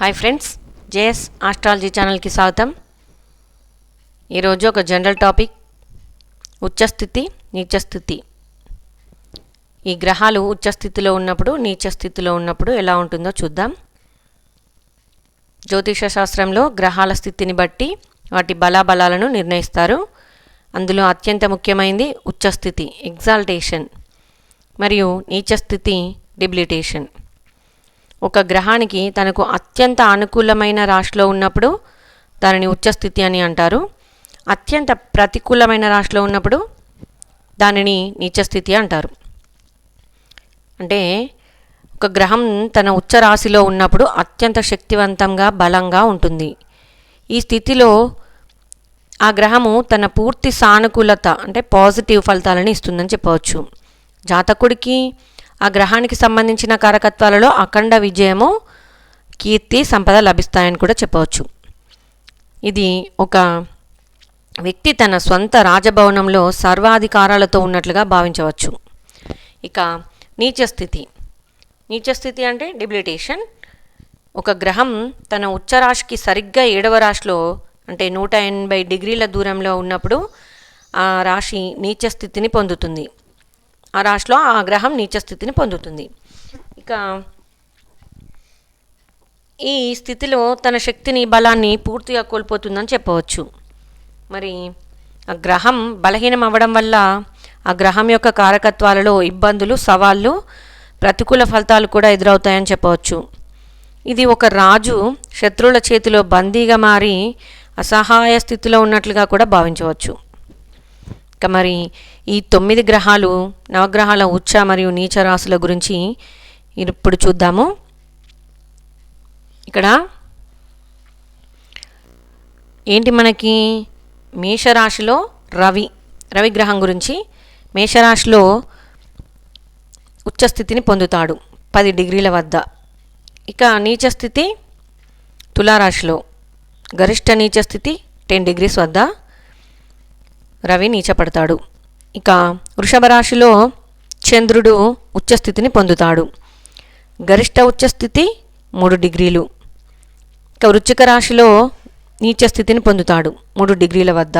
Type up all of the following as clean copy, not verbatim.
Hi friends, JS astrology ఛానల్కి స్వాగతం. ఈరోజు ఒక జనరల్ టాపిక్, ఉచ్చస్థితి నీచస్థితి. ఈ గ్రహాలు ఉచ్చస్థితిలో ఉన్నప్పుడు నీచస్థితిలో ఉన్నప్పుడు ఎలా ఉంటుందో చూద్దాం. జ్యోతిష శాస్త్రంలో గ్రహాల స్థితిని బట్టి వాటి బలాబలాలను నిర్ణయిస్తారు. అందులో అత్యంత ముఖ్యమైనది ఉచ్చస్థితి ఎగ్జాల్టేషన్ మరియు నీచస్థితి డిబిలిటేషన్. ఒక గ్రహానికి తనకు అత్యంత అనుకూలమైన రాశిలో ఉన్నప్పుడు దానిని ఉచ్చస్థితి అని అంటారు. అత్యంత ప్రతికూలమైన రాశిలో ఉన్నప్పుడు దానిని నీచస్థితి అంటారు. అంటే ఒక గ్రహం తన ఉచ్చ రాశిలో ఉన్నప్పుడు అత్యంత శక్తివంతంగా బలంగా ఉంటుంది. ఈ స్థితిలో ఆ గ్రహము తన పూర్తి సానుకూలత అంటే పాజిటివ్ ఫలితాలను ఇస్తుందని చెప్పవచ్చు. జాతకుడికి ఆ గ్రహానికి సంబంధించిన కారకత్వాలలో అఖండ విజయము, కీర్తి, సంపద లభిస్తాయని కూడా చెప్పవచ్చు. ఇది ఒక వ్యక్తి తన స్వంత రాజభవనంలో సర్వాధికారాలతో ఉన్నట్లుగా భావించవచ్చు. ఇక నీచస్థితి. నీచస్థితి అంటే డిబిలిటేషన్. ఒక గ్రహం తన ఉచ్చరాశికి సరిగ్గా 7వ రాశిలో అంటే 180 డిగ్రీల దూరంలో ఉన్నప్పుడు ఆ రాశి నీచస్థితిని పొందుతుంది. ఆ రాశిలో ఆ గ్రహం నీచస్థితిని పొందుతుంది. ఇక ఈ స్థితిలో తన శక్తిని, బలాన్ని పూర్తిగా కోల్పోతుందని చెప్పవచ్చు. మరి ఆ గ్రహం బలహీనం అవ్వడం వల్ల ఆ గ్రహం యొక్క కారకత్వాలలో ఇబ్బందులు, సవాళ్ళు, ప్రతికూల ఫలితాలు కూడా ఎదురవుతాయని చెప్పవచ్చు. ఇది ఒక రాజు శత్రువుల చేతిలో బందీగా మారి అసహాయ స్థితిలో ఉన్నట్లుగా కూడా భావించవచ్చు. ఇక మరి ఈ 9 గ్రహాలు, నవగ్రహాల ఉచ్చ మరియు నీచ రాశుల గురించి ఇప్పుడు చూద్దాము. ఇక్కడ ఏంటి మనకి మేషరాశిలో రవి గ్రహం గురించి. మేషరాశిలో ఉచ్చస్థితిని పొందుతాడు 10 డిగ్రీల వద్ద. ఇక నీచస్థితి తులారాశిలో, గరిష్ట నీచస్థితి 10 డిగ్రీస్ వద్ద రవి నీచపడతాడు. ఇక వృషభ రాశిలో చంద్రుడు ఉచ్చస్థితిని పొందుతాడు. గరిష్ట ఉచ్చస్థితి 3 డిగ్రీలు. ఇక వృశ్చిక రాశిలో నీచస్థితిని పొందుతాడు 3 డిగ్రీల వద్ద.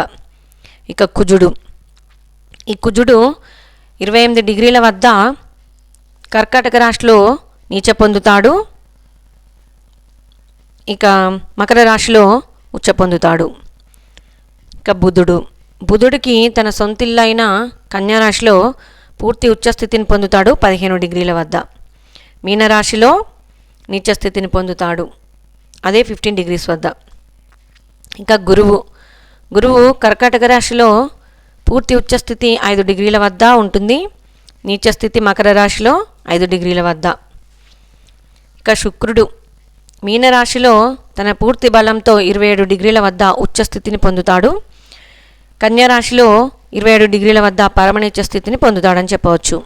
ఇక కుజుడు. ఈ కుజుడు 28 డిగ్రీల వద్ద కర్కాటక రాశిలో నీచ పొందుతాడు. ఇక మకర రాశిలో ఉచ్చ పొందుతాడు. ఇక బుధుడికి తన సొంతిల్లైన కన్యారాశిలో పూర్తి ఉచ్చస్థితిని పొందుతాడు 15 డిగ్రీల వద్ద. మీనరాశిలో నీచస్థితిని పొందుతాడు అదే 15 డిగ్రీస్ వద్ద. ఇంకా గురువు కర్కాటక రాశిలో పూర్తి ఉచ్చస్థితి 5 డిగ్రీల వద్ద ఉంటుంది. నీచస్థితి మకర రాశిలో 5 డిగ్రీల వద్ద. ఇక శుక్రుడు మీనరాశిలో తన పూర్తి బలంతో 27 డిగ్రీల వద్ద ఉచ్చస్థితిని పొందుతాడు. కన్యారాశిలో 27 డిగ్రీల వద్ద పరమనీచ స్థితిని పొందుతాడని చెప్పవచ్చు.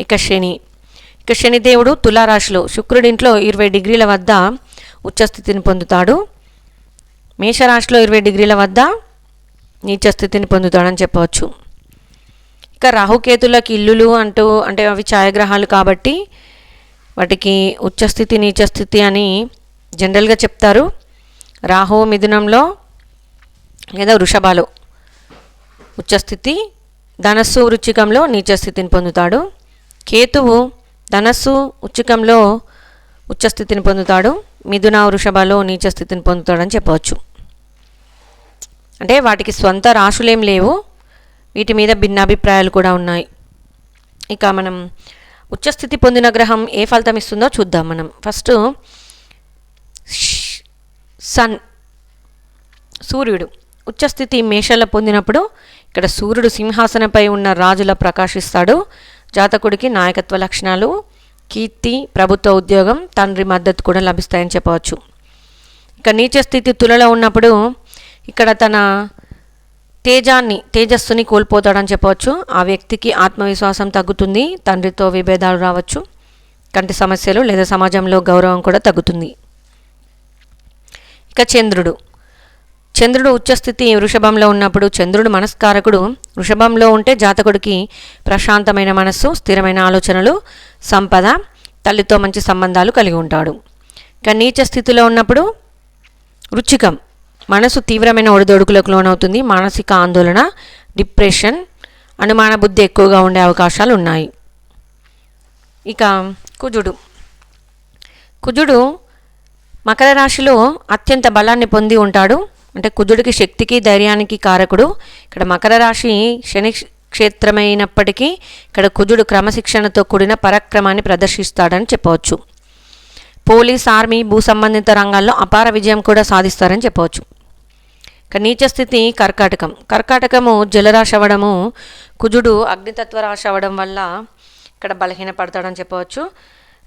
ఇక శనిదేవుడు తులారాశిలో శుక్రుడింట్లో 20 డిగ్రీల వద్ద ఉచ్చస్థితిని పొందుతాడు. మేషరాశిలో 20 డిగ్రీల వద్ద నీచస్థితిని పొందుతాడని చెప్పవచ్చు. ఇక రాహుకేతులకి ఇల్లులు అంటే అవి ఛాయాగ్రహాలు కాబట్టి వాటికి ఉచ్చస్థితి నీచస్థితి అని జనరల్గా చెప్తారు. రాహు మిథునంలో లేదా వృషభాలో ఉచ్చస్థితి, ధనస్సు వృచ్చికంలో నీచస్థితిని పొందుతాడు. కేతువు ధనస్సు వృచ్చికంలో ఉచ్చస్థితిని పొందుతాడు. మిథున వృషభాలో నీచస్థితిని పొందుతాడని చెప్పవచ్చు. అంటే వాటికి స్వంత రాశులేం లేవు, వీటి మీద భిన్నాభిప్రాయాలు కూడా ఉన్నాయి. ఇక మనం ఉచ్చస్థితి పొందిన గ్రహం ఏ ఫలితం ఇస్తుందో చూద్దాం. మనం ఫస్ట్ సూర్యుడు ఉచ్చస్థితి మేషాల పొందినప్పుడు ఇక్కడ సూర్యుడు సింహాసనంపై ఉన్న రాజులా ప్రకాశిస్తాడు. జాతకుడికి నాయకత్వ లక్షణాలు, కీర్తి, ప్రభుత్వ ఉద్యోగం, తండ్రి మద్దతు కూడా లభిస్తాయని చెప్పవచ్చు. ఇక నీచస్థితి తులలో ఉన్నప్పుడు ఇక్కడ తన తేజస్సుని కోల్పోతాడని చెప్పవచ్చు. ఆ వ్యక్తికి ఆత్మవిశ్వాసం తగ్గుతుంది, తండ్రితో విభేదాలు రావచ్చు, కంటి సమస్యలు లేదా సమాజంలో గౌరవం కూడా తగ్గుతుంది. ఇక చంద్రుడు చంద్రుడు ఉచ్చస్థితి వృషభంలో ఉన్నప్పుడు చంద్రుడు మనస్కారకుడు. వృషభంలో ఉంటే జాతకుడికి ప్రశాంతమైన మనస్సు, స్థిరమైన ఆలోచనలు, సంపద, తల్లితో మంచి సంబంధాలు కలిగి ఉంటాడు. ఇక నీచ స్థితిలో ఉన్నప్పుడు వృచ్చికం, మనసు తీవ్రమైన ఒడిదొడుకులకు లోనవుతుంది. మానసిక ఆందోళన, డిప్రెషన్, అనుమాన బుద్ధి ఎక్కువగా ఉండే అవకాశాలు ఉన్నాయి. ఇక కుజుడు మకర రాశిలో అత్యంత బలాన్ని పొంది ఉంటాడు. అంటే కుజుడికి శక్తికి ధైర్యానికి కారకుడు. ఇక్కడ మకర రాశి శని క్షేత్రమైనప్పటికీ ఇక్కడ కుజుడు క్రమశిక్షణతో కూడిన పరాక్రమాన్ని ప్రదర్శిస్తాడని చెప్పవచ్చు. పోలీస్, ఆర్మీ, భూ సంబంధిత రంగాల్లో అపార విజయం కూడా సాధిస్తారని చెప్పవచ్చు. ఇక నీచ స్థితి కర్కాటకము జలరాశి అవ్వడము, కుజుడు అగ్నితత్వ రాశి అవ్వడం వల్ల ఇక్కడ బలహీనపడతాడని చెప్పవచ్చు.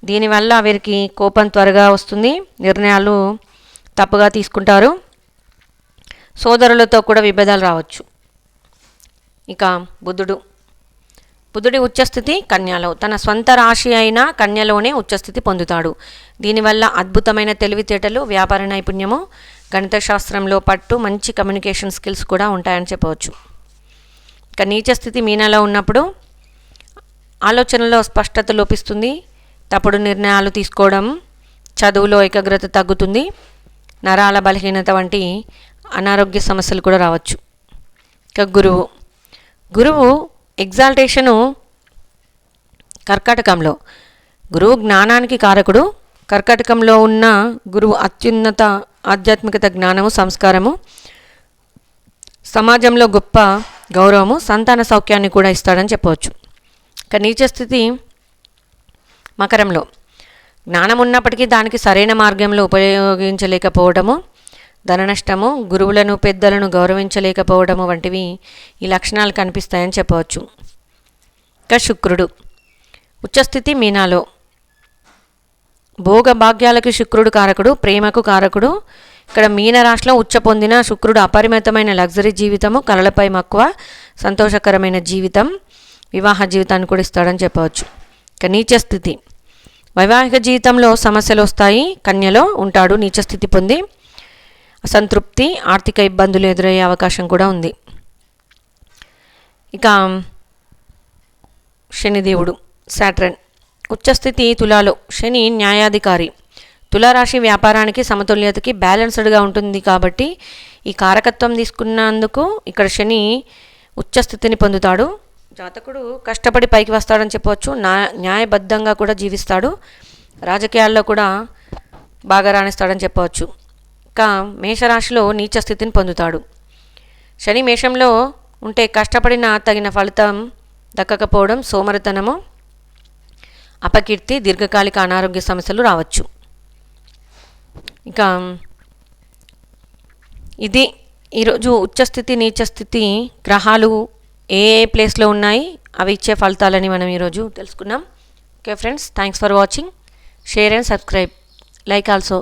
దీనివల్ల వీరికి కోపం త్వరగా వస్తుంది, నిర్ణయాలు తప్పుగా తీసుకుంటారు, సోదరులతో కూడా విభేదాలు రావచ్చు. ఇక బుధుడి ఉచ్చస్థితి కన్యలో, తన స్వంత రాశి అయిన కన్యలోనే ఉచ్చస్థితి పొందుతాడు. దీనివల్ల అద్భుతమైన తెలివితేటలు, వ్యాపార నైపుణ్యము, గణిత శాస్త్రంలో పట్టు, మంచి కమ్యూనికేషన్ స్కిల్స్ కూడా ఉంటాయని చెప్పవచ్చు. ఇక నీచ స్థితి మీనలో ఉన్నప్పుడు ఆలోచనలో స్పష్టత లోపిస్తుంది, తప్పుడు నిర్ణయాలు తీసుకోవడం, చదువులో ఏకాగ్రత తగ్గుతుంది, నరాల బలహీనత వంటి అనారోగ్య సమస్యలు కూడా రావచ్చు. ఇక గురువు ఎగ్జాల్టేషను కర్కాటకంలో, గురువు జ్ఞానానికి కారకుడు. కర్కాటకంలో ఉన్న గురువు అత్యున్నత ఆధ్యాత్మికత, జ్ఞానము, సంస్కారము, సమాజంలో గొప్ప గౌరవము, సంతాన సౌఖ్యాన్ని కూడా ఇస్తాడని చెప్పవచ్చు. ఇక నీచ స్థితి మకరంలో, జ్ఞానం ఉన్నప్పటికీ దానికి సరైన మార్గంలో ఉపయోగించలేకపోవడము, ధన నష్టము, గురువులను పెద్దలను గౌరవించలేకపోవడము వంటివి ఈ లక్షణాలు కనిపిస్తాయని చెప్పవచ్చు. ఇక శుక్రుడు ఉచ్చస్థితి మీనాలో, భోగ భాగ్యాలకు శుక్రుడు కారకుడు, ప్రేమకు కారకుడు. ఇక్కడ మీన రాశిలో ఉచ్చ పొందిన శుక్రుడు అపరిమితమైన లగ్జరీ జీవితము, కళలపై మక్కువ, సంతోషకరమైన జీవితం, వివాహ జీవితాన్ని కూడా ఇస్తాడని చెప్పవచ్చు. ఇక నీచ స్థితి వైవాహిక జీవితంలో సమస్యలు వస్తాయి. కన్యలో ఉంటాడు నీచ స్థితి పొంది. అసంతృప్తి, ఆర్థిక ఇబ్బందులు ఎదురయ్యే అవకాశం కూడా ఉంది. ఇక శనిదేవుడు సాటర్న్ ఉచ్చస్థితి తులాలో, శని న్యాయాధికారి. తులారాశి వ్యాపారానికి, సమతుల్యతకి, బ్యాలెన్స్డ్గా ఉంటుంది కాబట్టి ఈ కారకత్వం తీసుకున్నందుకు ఇక్కడ శని ఉచ్చస్థితిని పొందుతాడు. జాతకుడు కష్టపడి పైకి వస్తాడని చెప్పవచ్చు, న్యాయబద్ధంగా కూడా జీవిస్తాడు, రాజకీయాల్లో కూడా బాగా రాణిస్తాడని చెప్పవచ్చు. ఇంకా మేషరాశిలో నీచ స్థితిని పొందుతాడు. శని మేషంలో ఉంటే కష్టపడిన తగిన ఫలితం దక్కకపోవడం, సోమరితనము, అపకీర్తి, దీర్ఘకాలిక అనారోగ్య సమస్యలు రావచ్చు. ఇక ఇది ఈరోజు ఉచ్చస్థితి నీచస్థితి గ్రహాలు ఏ ప్లేస్లో ఉన్నాయి, అవి ఇచ్చే ఫలితాలని మనం ఈరోజు తెలుసుకున్నాం. Okay friends, thanks for watching. Share and subscribe, like also.